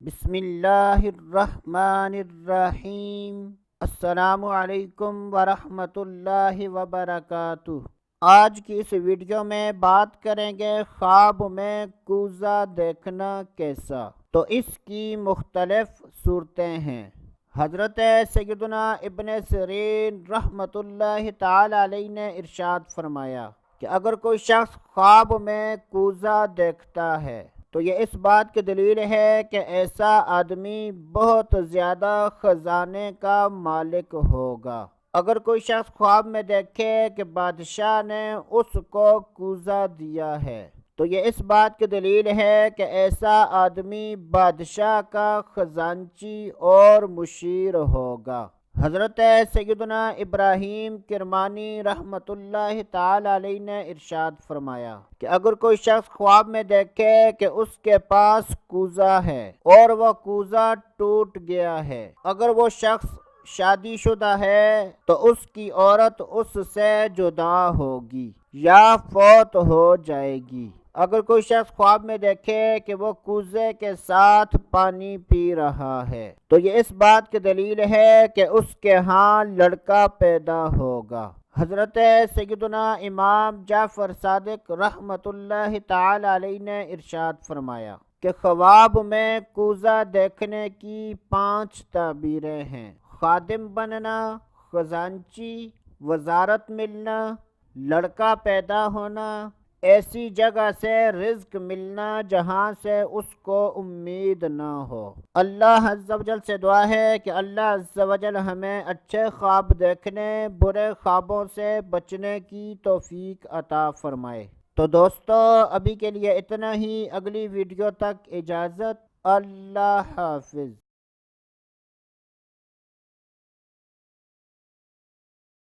بسم اللہ الرحمن الرحیم۔ السلام علیکم ورحمۃ اللہ وبرکاتہ۔ آج کی اس ویڈیو میں بات کریں گے خواب میں کوزہ دیکھنا کیسا۔ تو اس کی مختلف صورتیں ہیں۔ حضرت سیدنا ابن سیرین رحمۃ اللہ تعالی علیہ نے ارشاد فرمایا کہ اگر کوئی شخص خواب میں کوزہ دیکھتا ہے تو یہ اس بات کی دلیل ہے کہ ایسا آدمی بہت زیادہ خزانے کا مالک ہوگا۔ اگر کوئی شخص خواب میں دیکھے کہ بادشاہ نے اس کو کوزہ دیا ہے تو یہ اس بات کی دلیل ہے کہ ایسا آدمی بادشاہ کا خزانچی اور مشیر ہوگا۔ حضرت سیدنا ابراہیم کرمانی رحمۃ اللہ تعالی علیہ نے ارشاد فرمایا کہ اگر کوئی شخص خواب میں دیکھے کہ اس کے پاس کوزہ ہے اور وہ کوزہ ٹوٹ گیا ہے، اگر وہ شخص شادی شدہ ہے تو اس کی عورت اس سے جدا ہوگی یا فوت ہو جائے گی۔ اگر کوئی شخص خواب میں دیکھے کہ وہ کوزے کے ساتھ پانی پی رہا ہے تو یہ اس بات کی دلیل ہے کہ اس کے ہاں لڑکا پیدا ہوگا۔ حضرت سیدنا امام جعفر صادق رحمۃ اللہ تعالی علیہ نے ارشاد فرمایا کہ خواب میں کوزہ دیکھنے کی 5 تعبیریں ہیں: خادم بننا، خزانچی، وزارت ملنا، لڑکا پیدا ہونا، ایسی جگہ سے رزق ملنا جہاں سے اس کو امید نہ ہو۔ اللہ عز و جل سے دعا ہے کہ اللہ عز و جل ہمیں اچھے خواب دیکھنے، برے خوابوں سے بچنے کی توفیق عطا فرمائے۔ تو دوستو ابھی کے لیے اتنا ہی، اگلی ویڈیو تک اجازت، اللہ حافظ۔